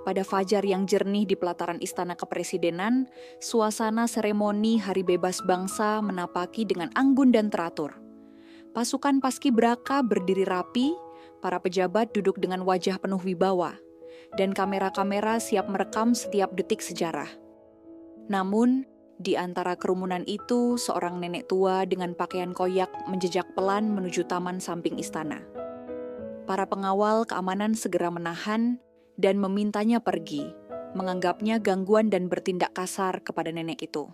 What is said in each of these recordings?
Pada fajar yang jernih di pelataran Istana Kepresidenan, suasana seremoni Hari Bebas Bangsa menapaki dengan anggun dan teratur. Pasukan paskibraka berdiri rapi, para pejabat duduk dengan wajah penuh wibawa, dan kamera-kamera siap merekam setiap detik sejarah. Namun, di antara kerumunan itu, seorang nenek tua dengan pakaian koyak menjejak pelan menuju taman samping istana. Para pengawal keamanan segera menahan dan memintanya pergi, menganggapnya gangguan dan bertindak kasar kepada nenek itu.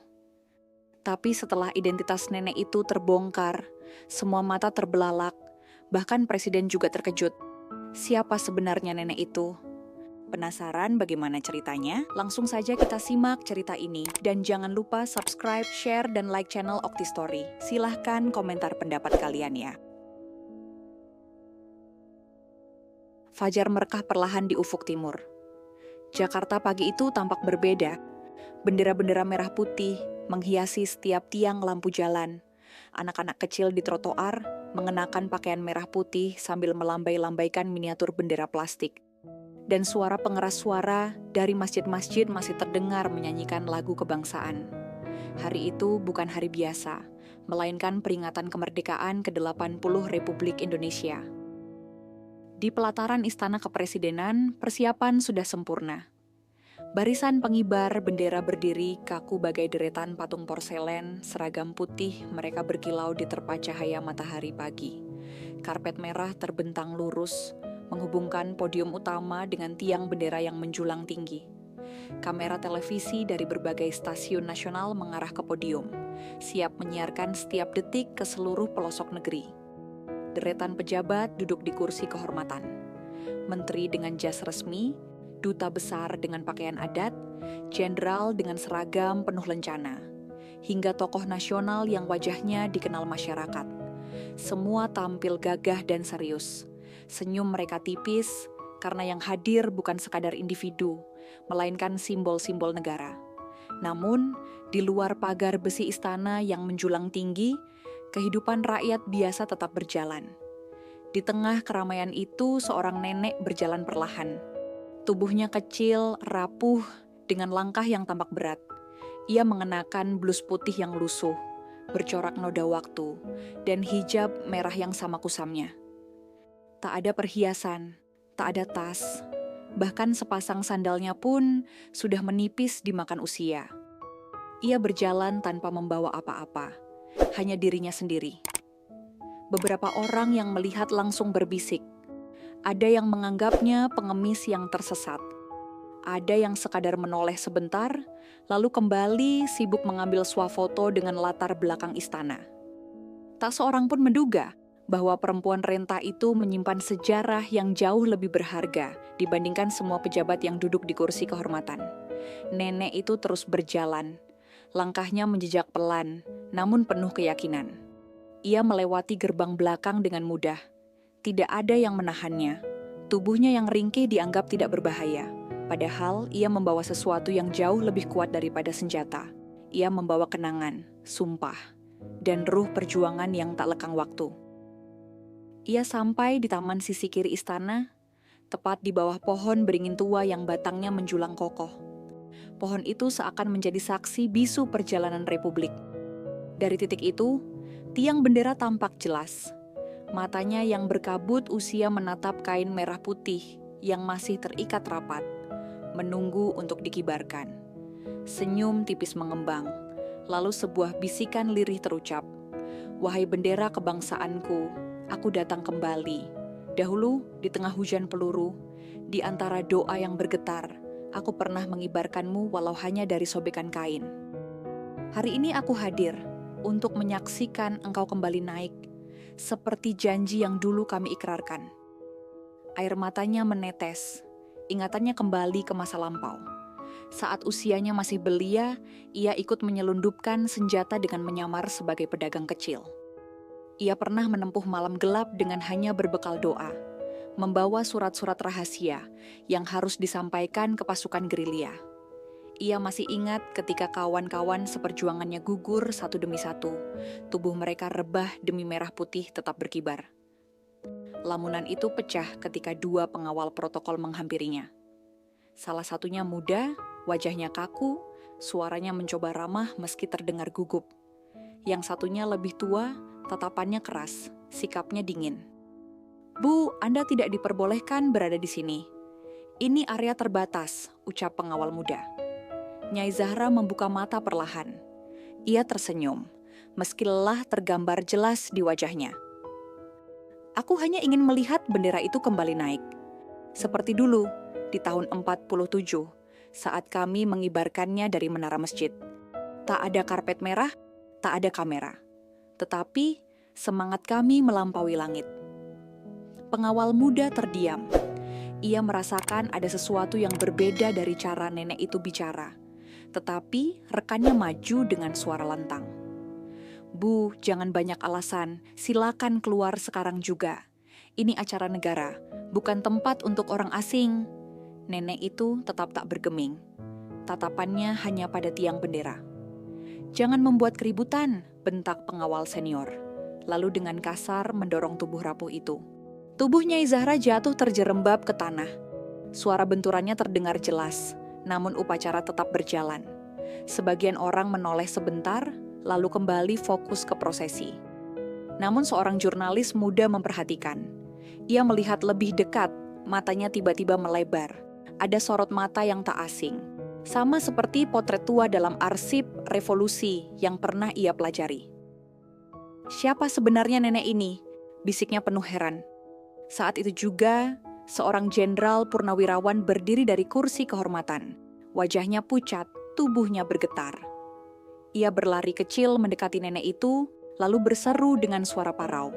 Tapi setelah identitas nenek itu terbongkar, semua mata terbelalak, bahkan presiden juga terkejut. Siapa sebenarnya nenek itu? Penasaran bagaimana ceritanya? Langsung saja kita simak cerita ini. Dan jangan lupa subscribe, share, dan like channel Okti Story. Silahkan komentar pendapat kalian ya. Fajar merkah perlahan di ufuk timur. Jakarta pagi itu tampak berbeda. Bendera-bendera merah putih menghiasi setiap tiang lampu jalan. Anak-anak kecil di trotoar mengenakan pakaian merah putih sambil melambai-lambaikan miniatur bendera plastik. Dan suara pengeras suara dari masjid-masjid masih terdengar menyanyikan lagu kebangsaan. Hari itu bukan hari biasa, melainkan peringatan kemerdekaan ke-80 Republik Indonesia. Di pelataran Istana Kepresidenan, persiapan sudah sempurna. Barisan pengibar bendera berdiri kaku bagai deretan patung porselen, seragam putih mereka berkilau di terpa cahaya matahari pagi. Karpet merah terbentang lurus, menghubungkan podium utama dengan tiang bendera yang menjulang tinggi. Kamera televisi dari berbagai stasiun nasional mengarah ke podium, siap menyiarkan setiap detik ke seluruh pelosok negeri. Deretan pejabat duduk di kursi kehormatan. Menteri dengan jas resmi, duta besar dengan pakaian adat, jenderal dengan seragam penuh lencana, hingga tokoh nasional yang wajahnya dikenal masyarakat. Semua tampil gagah dan serius. Senyum mereka tipis karena yang hadir bukan sekadar individu, melainkan simbol-simbol negara. Namun, di luar pagar besi istana yang menjulang tinggi, kehidupan rakyat biasa tetap berjalan. Di tengah keramaian itu, seorang nenek berjalan perlahan. Tubuhnya kecil, rapuh, dengan langkah yang tampak berat. Ia mengenakan blus putih yang lusuh, bercorak noda waktu, dan hijab merah yang sama kusamnya. Tak ada perhiasan, tak ada tas, bahkan sepasang sandalnya pun sudah menipis dimakan usia. Ia berjalan tanpa membawa apa-apa, hanya dirinya sendiri. Beberapa orang yang melihat langsung berbisik. Ada yang menganggapnya pengemis yang tersesat. Ada yang sekadar menoleh sebentar, lalu kembali sibuk mengambil swafoto dengan latar belakang istana. Tak seorang pun menduga bahwa perempuan renta itu menyimpan sejarah yang jauh lebih berharga dibandingkan semua pejabat yang duduk di kursi kehormatan. Nenek itu terus berjalan, langkahnya menjejak pelan, namun penuh keyakinan. Ia melewati gerbang belakang dengan mudah. Tidak ada yang menahannya. Tubuhnya yang ringkih dianggap tidak berbahaya. Padahal ia membawa sesuatu yang jauh lebih kuat daripada senjata. Ia membawa kenangan, sumpah, dan ruh perjuangan yang tak lekang waktu. Ia sampai di taman sisi kiri istana, tepat di bawah pohon beringin tua yang batangnya menjulang kokoh. Pohon itu seakan menjadi saksi bisu perjalanan Republik. Dari titik itu, tiang bendera tampak jelas. Matanya yang berkabut usia menatap kain merah putih yang masih terikat rapat, menunggu untuk dikibarkan. Senyum tipis mengembang, lalu sebuah bisikan lirih terucap. Wahai bendera kebangsaanku, aku datang kembali. Dahulu, di tengah hujan peluru, di antara doa yang bergetar, aku pernah mengibarkanmu walau hanya dari sobekan kain. Hari ini aku hadir untuk menyaksikan engkau kembali naik, seperti janji yang dulu kami ikrarkan. Air matanya menetes, ingatannya kembali ke masa lampau. Saat usianya masih belia, ia ikut menyelundupkan senjata dengan menyamar sebagai pedagang kecil. Ia pernah menempuh malam gelap dengan hanya berbekal doa, membawa surat-surat rahasia yang harus disampaikan ke pasukan gerilya. Ia masih ingat ketika kawan-kawan seperjuangannya gugur satu demi satu, tubuh mereka rebah demi merah putih tetap berkibar. Lamunan itu pecah ketika dua pengawal protokol menghampirinya. Salah satunya muda, wajahnya kaku, suaranya mencoba ramah meski terdengar gugup. Yang satunya lebih tua, tatapannya keras, sikapnya dingin. "Bu, Anda tidak diperbolehkan berada di sini. Ini area terbatas," ucap pengawal muda. Nyai Zahra membuka mata perlahan. Ia tersenyum, meski lelah tergambar jelas di wajahnya. "Aku hanya ingin melihat bendera itu kembali naik. Seperti dulu, di tahun 47, saat kami mengibarkannya dari menara masjid. Tak ada karpet merah, tak ada kamera. Tetapi semangat kami melampaui langit." Pengawal muda terdiam. Ia merasakan ada sesuatu yang berbeda dari cara nenek itu bicara. Tetapi rekannya maju dengan suara lantang. "Bu, jangan banyak alasan. Silakan keluar sekarang juga. Ini acara negara, bukan tempat untuk orang asing." Nenek itu tetap tak bergeming. Tatapannya hanya pada tiang bendera. "Jangan membuat keributan," bentak pengawal senior. Lalu dengan kasar mendorong tubuh rapuh itu. Tubuh Nyai Zahra jatuh terjerembab ke tanah. Suara benturannya terdengar jelas, namun upacara tetap berjalan. Sebagian orang menoleh sebentar, lalu kembali fokus ke prosesi. Namun seorang jurnalis muda memperhatikan. Ia melihat lebih dekat, matanya tiba-tiba melebar. Ada sorot mata yang tak asing. Sama seperti potret tua dalam arsip revolusi yang pernah ia pelajari. "Siapa sebenarnya nenek ini?" bisiknya penuh heran. Saat itu juga, seorang jenderal purnawirawan berdiri dari kursi kehormatan. Wajahnya pucat, tubuhnya bergetar. Ia berlari kecil mendekati nenek itu, lalu berseru dengan suara parau.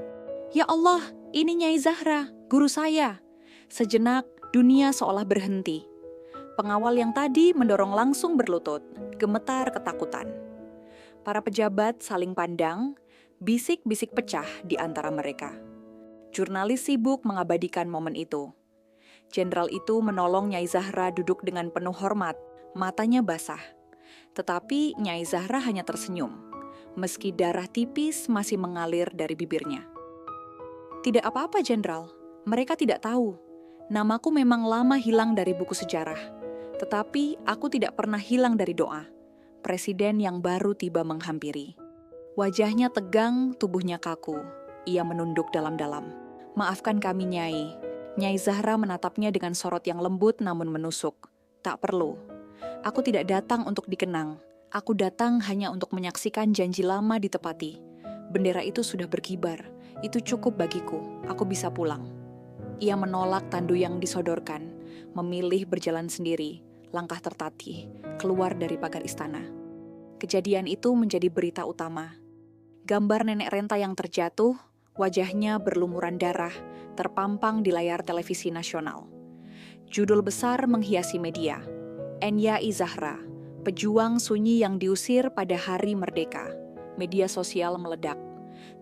"Ya Allah, ini Nyai Zahra, guru saya." Sejenak, dunia seolah berhenti. Pengawal yang tadi mendorong langsung berlutut, gemetar ketakutan. Para pejabat saling pandang, bisik-bisik pecah di antara mereka. Jurnalis sibuk mengabadikan momen itu. Jenderal itu menolong Nyai Zahra duduk dengan penuh hormat, matanya basah. Tetapi Nyai Zahra hanya tersenyum, meski darah tipis masih mengalir dari bibirnya. "Tidak apa-apa, Jenderal. Mereka tidak tahu. Namaku memang lama hilang dari buku sejarah. Tetapi aku tidak pernah hilang dari doa." Presiden yang baru tiba menghampiri. Wajahnya tegang, tubuhnya kaku. Ia menunduk dalam-dalam. "Maafkan kami, Nyai." Nyai Zahra menatapnya dengan sorot yang lembut namun menusuk. "Tak perlu. Aku tidak datang untuk dikenang. Aku datang hanya untuk menyaksikan janji lama ditepati. Bendera itu sudah berkibar. Itu cukup bagiku. Aku bisa pulang." Ia menolak tandu yang disodorkan, memilih berjalan sendiri, langkah tertatih, keluar dari pagar istana. Kejadian itu menjadi berita utama. Gambar nenek renta yang terjatuh, wajahnya berlumuran darah, terpampang di layar televisi nasional. Judul besar menghiasi media. "Nyai Zahra, pejuang sunyi yang diusir pada hari merdeka." Media sosial meledak.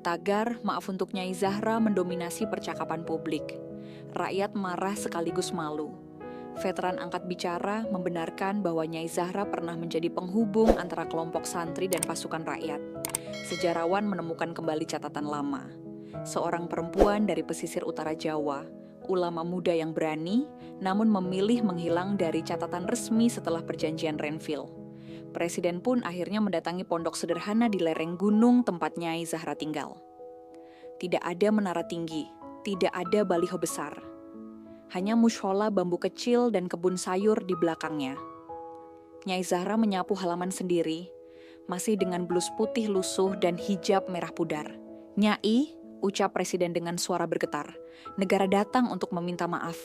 Tagar "Maaf untuk Nyai Zahra" mendominasi percakapan publik. Rakyat marah sekaligus malu. Veteran angkat bicara membenarkan bahwa Nyai Zahra pernah menjadi penghubung antara kelompok santri dan pasukan rakyat. Sejarawan menemukan kembali catatan lama. Seorang perempuan dari pesisir utara Jawa, ulama muda yang berani, namun memilih menghilang dari catatan resmi setelah perjanjian Renville. Presiden pun akhirnya mendatangi pondok sederhana di lereng gunung tempat Nyai Zahra tinggal. Tidak ada menara tinggi, tidak ada baliho besar. Hanya mushola bambu kecil dan kebun sayur di belakangnya. Nyai Zahra menyapu halaman sendiri, masih dengan blus putih lusuh dan hijab merah pudar. "Nyai," ucap Presiden dengan suara bergetar, "negara datang untuk meminta maaf."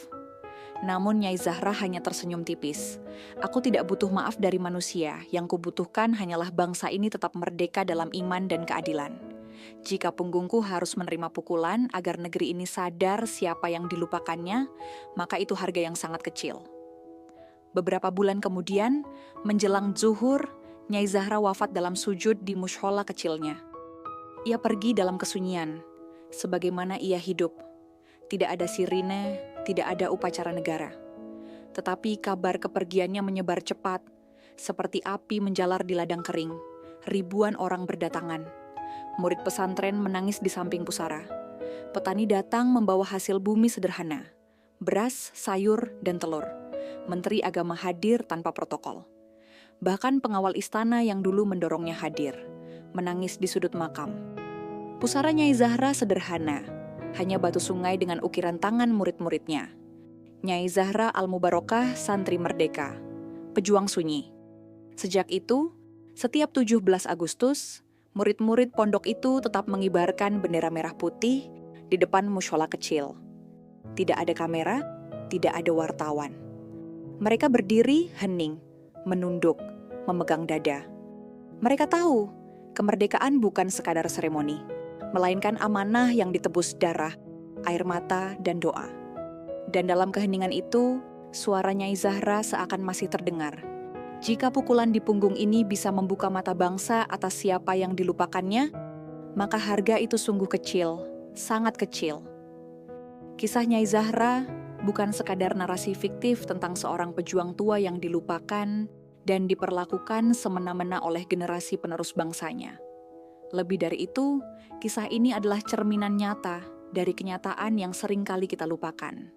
Namun Nyai Zahra hanya tersenyum tipis. "Aku tidak butuh maaf dari manusia, yang kubutuhkan hanyalah bangsa ini tetap merdeka dalam iman dan keadilan. Jika punggungku harus menerima pukulan agar negeri ini sadar siapa yang dilupakannya, maka itu harga yang sangat kecil." Beberapa bulan kemudian, menjelang zuhur, Nyai Zahra wafat dalam sujud di mushola kecilnya. Ia pergi dalam kesunyian, sebagaimana ia hidup. Tidak ada sirine, tidak ada upacara negara. Tetapi kabar kepergiannya menyebar cepat, seperti api menjalar di ladang kering. Ribuan orang berdatangan. Murid pesantren menangis di samping pusara. Petani datang membawa hasil bumi sederhana, beras, sayur, dan telur. Menteri Agama hadir tanpa protokol. Bahkan pengawal istana yang dulu mendorongnya hadir, menangis di sudut makam. Pusara Nyai Zahra sederhana, hanya batu sungai dengan ukiran tangan murid-muridnya. Nyai Zahra Al-Mubarokah santri merdeka, pejuang sunyi. Sejak itu, setiap 17 Agustus, murid-murid pondok itu tetap mengibarkan bendera merah putih di depan mushola kecil. Tidak ada kamera, tidak ada wartawan. Mereka berdiri hening, menunduk, memegang dada. Mereka tahu, kemerdekaan bukan sekadar seremoni, melainkan amanah yang ditebus darah, air mata, dan doa. Dan dalam keheningan itu, suara Nyai Zahra seakan masih terdengar. Jika pukulan di punggung ini bisa membuka mata bangsa atas siapa yang dilupakannya, maka harga itu sungguh kecil, sangat kecil. Kisah Nyai Zahra bukan sekadar narasi fiktif tentang seorang pejuang tua yang dilupakan dan diperlakukan semena-mena oleh generasi penerus bangsanya. Lebih dari itu, kisah ini adalah cerminan nyata dari kenyataan yang sering kali kita lupakan.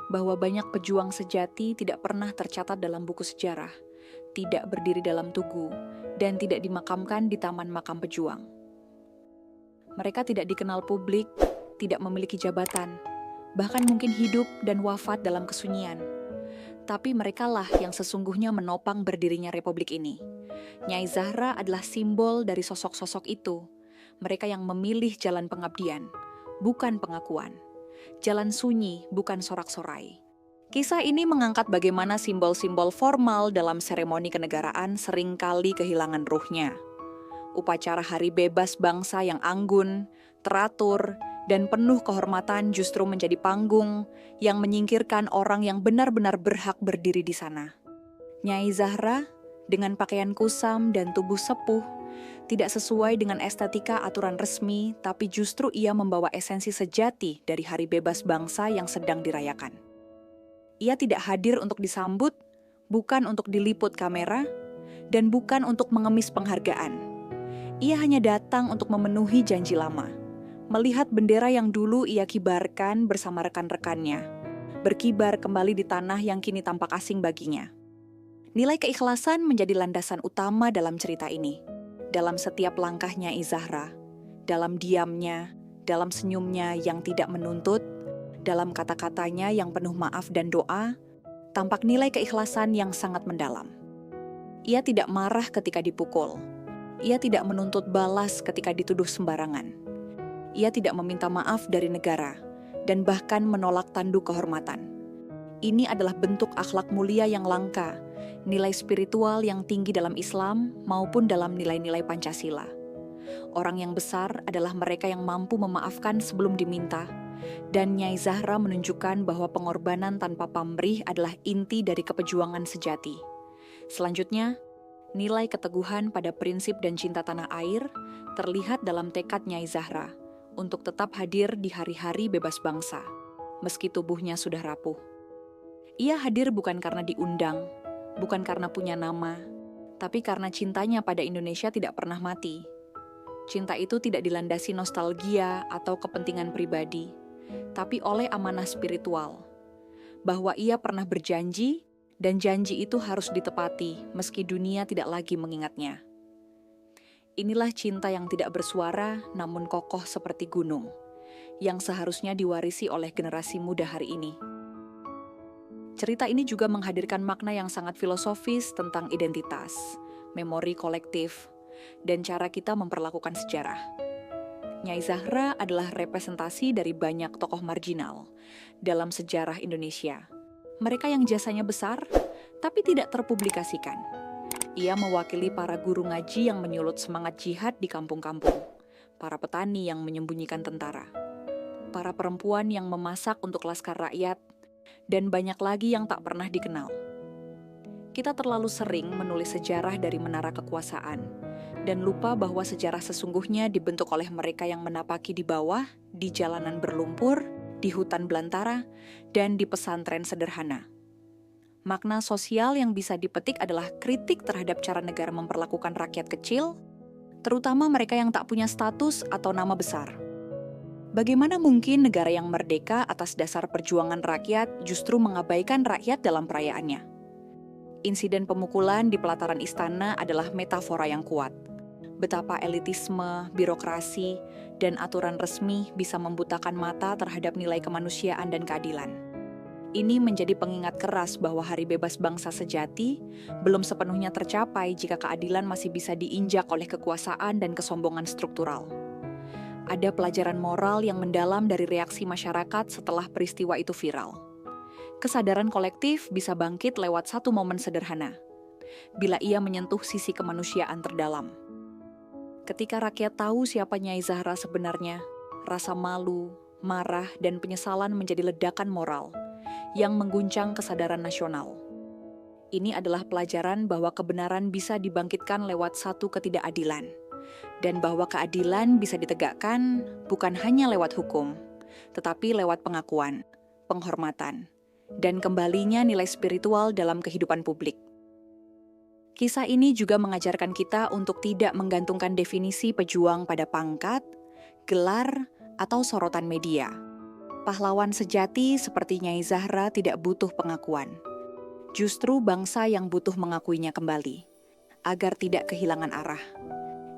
Bahwa banyak pejuang sejati tidak pernah tercatat dalam buku sejarah, tidak berdiri dalam tugu, dan tidak dimakamkan di taman makam pejuang. Mereka tidak dikenal publik, tidak memiliki jabatan, bahkan mungkin hidup dan wafat dalam kesunyian. Tapi merekalah yang sesungguhnya menopang berdirinya republik ini. Nyai Zahra adalah simbol dari sosok-sosok itu. Mereka yang memilih jalan pengabdian, bukan pengakuan. Jalan sunyi, bukan sorak-sorai. Kisah ini mengangkat bagaimana simbol-simbol formal dalam seremoni kenegaraan seringkali kehilangan ruhnya. Upacara hari bebas bangsa yang anggun, teratur, dan penuh kehormatan justru menjadi panggung yang menyingkirkan orang yang benar-benar berhak berdiri di sana. Nyai Zahra, dengan pakaian kusam dan tubuh sepuh, tidak sesuai dengan estetika aturan resmi, tapi justru ia membawa esensi sejati dari hari bebas bangsa yang sedang dirayakan. Ia tidak hadir untuk disambut, bukan untuk diliput kamera, dan bukan untuk mengemis penghargaan. Ia hanya datang untuk memenuhi janji lama, melihat bendera yang dulu ia kibarkan bersama rekan-rekannya, berkibar kembali di tanah yang kini tampak asing baginya. Nilai keikhlasan menjadi landasan utama dalam cerita ini. Dalam setiap langkahnya Zahra, dalam diamnya, dalam senyumnya yang tidak menuntut, dalam kata-katanya yang penuh maaf dan doa, tampak nilai keikhlasan yang sangat mendalam. Ia tidak marah ketika dipukul. Ia tidak menuntut balas ketika dituduh sembarangan. Ia tidak meminta maaf dari negara, dan bahkan menolak tanduk kehormatan. Ini adalah bentuk akhlak mulia yang langka, nilai spiritual yang tinggi dalam Islam maupun dalam nilai-nilai Pancasila. Orang yang besar adalah mereka yang mampu memaafkan sebelum diminta, dan Nyai Zahra menunjukkan bahwa pengorbanan tanpa pamrih adalah inti dari kepejuangan sejati. Selanjutnya, nilai keteguhan pada prinsip dan cinta tanah air terlihat dalam tekad Nyai Zahra untuk tetap hadir di hari-hari bebas bangsa, meski tubuhnya sudah rapuh. Ia hadir bukan karena diundang, bukan karena punya nama, tapi karena cintanya pada Indonesia tidak pernah mati. Cinta itu tidak dilandasi nostalgia atau kepentingan pribadi, tapi oleh amanah spiritual. Bahwa ia pernah berjanji, dan janji itu harus ditepati meski dunia tidak lagi mengingatnya. Inilah cinta yang tidak bersuara namun kokoh seperti gunung, yang seharusnya diwarisi oleh generasi muda hari ini. Cerita ini juga menghadirkan makna yang sangat filosofis tentang identitas, memori kolektif, dan cara kita memperlakukan sejarah. Nyai Zahra adalah representasi dari banyak tokoh marginal dalam sejarah Indonesia. Mereka yang jasanya besar, tapi tidak terpublikasikan. Ia mewakili para guru ngaji yang menyulut semangat jihad di kampung-kampung, para petani yang menyembunyikan tentara, para perempuan yang memasak untuk laskar rakyat, dan banyak lagi yang tak pernah dikenal. Kita terlalu sering menulis sejarah dari menara kekuasaan, dan lupa bahwa sejarah sesungguhnya dibentuk oleh mereka yang menapaki di bawah, di jalanan berlumpur, di hutan belantara, dan di pesantren sederhana. Makna sosial yang bisa dipetik adalah kritik terhadap cara negara memperlakukan rakyat kecil, terutama mereka yang tak punya status atau nama besar. Bagaimana mungkin negara yang merdeka atas dasar perjuangan rakyat justru mengabaikan rakyat dalam perayaannya? Insiden pemukulan di pelataran istana adalah metafora yang kuat. Betapa elitisme, birokrasi, dan aturan resmi bisa membutakan mata terhadap nilai kemanusiaan dan keadilan. Ini menjadi pengingat keras bahwa hari bebas bangsa sejati belum sepenuhnya tercapai jika keadilan masih bisa diinjak oleh kekuasaan dan kesombongan struktural. Ada pelajaran moral yang mendalam dari reaksi masyarakat setelah peristiwa itu viral. Kesadaran kolektif bisa bangkit lewat satu momen sederhana, bila ia menyentuh sisi kemanusiaan terdalam. Ketika rakyat tahu siapa Nyai Zahra sebenarnya, rasa malu, marah, dan penyesalan menjadi ledakan moral yang mengguncang kesadaran nasional. Ini adalah pelajaran bahwa kebenaran bisa dibangkitkan lewat satu ketidakadilan, dan bahwa keadilan bisa ditegakkan bukan hanya lewat hukum, tetapi lewat pengakuan, penghormatan, dan kembalinya nilai spiritual dalam kehidupan publik. Kisah ini juga mengajarkan kita untuk tidak menggantungkan definisi pejuang pada pangkat, gelar, atau sorotan media. Pahlawan sejati seperti Nyai Zahra tidak butuh pengakuan. Justru bangsa yang butuh mengakuinya kembali, agar tidak kehilangan arah.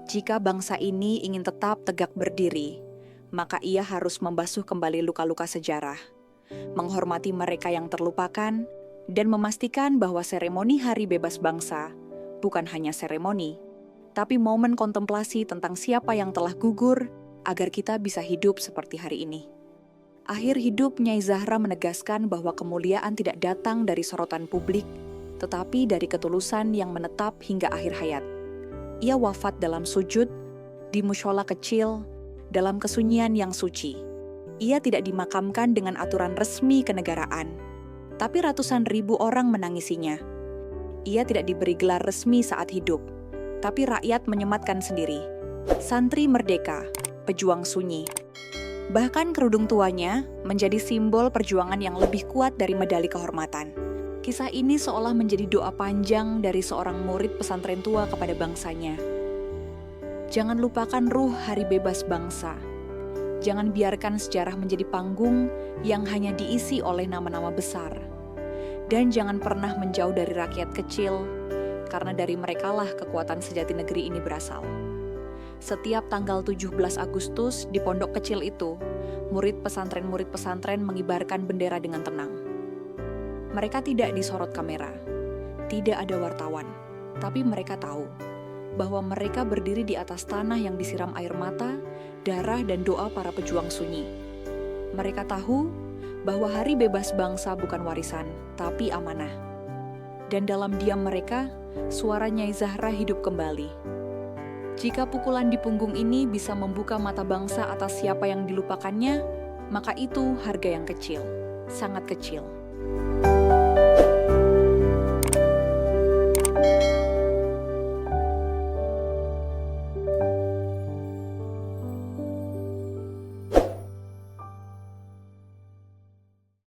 Jika bangsa ini ingin tetap tegak berdiri, maka ia harus membasuh kembali luka-luka sejarah, menghormati mereka yang terlupakan, dan memastikan bahwa seremoni Hari Bebas Bangsa bukan hanya seremoni, tapi momen kontemplasi tentang siapa yang telah gugur agar kita bisa hidup seperti hari ini. Akhir hidup Nyai Zahra menegaskan bahwa kemuliaan tidak datang dari sorotan publik, tetapi dari ketulusan yang menetap hingga akhir hayat. Ia wafat dalam sujud, di mushola kecil, dalam kesunyian yang suci. Ia tidak dimakamkan dengan aturan resmi kenegaraan, tapi ratusan ribu orang menangisinya. Ia tidak diberi gelar resmi saat hidup, tapi rakyat menyematkan sendiri. Santri merdeka, pejuang sunyi. Bahkan kerudung tuanya menjadi simbol perjuangan yang lebih kuat dari medali kehormatan. Kisah ini seolah menjadi doa panjang dari seorang murid pesantren tua kepada bangsanya. Jangan lupakan ruh Hari Bebas Bangsa. Jangan biarkan sejarah menjadi panggung yang hanya diisi oleh nama-nama besar. Dan jangan pernah menjauh dari rakyat kecil, karena dari merekalah kekuatan sejati negeri ini berasal. Setiap tanggal 17 Agustus di pondok kecil itu, murid pesantren mengibarkan bendera dengan tenang. Mereka tidak disorot kamera, tidak ada wartawan, tapi mereka tahu bahwa mereka berdiri di atas tanah yang disiram air mata, darah, dan doa para pejuang sunyi. Mereka tahu bahwa Hari Bebas Bangsa bukan warisan, tapi amanah. Dan dalam diam mereka, suara Nyai Zahra hidup kembali. Jika pukulan di punggung ini bisa membuka mata bangsa atas siapa yang dilupakannya, maka itu harga yang kecil, sangat kecil.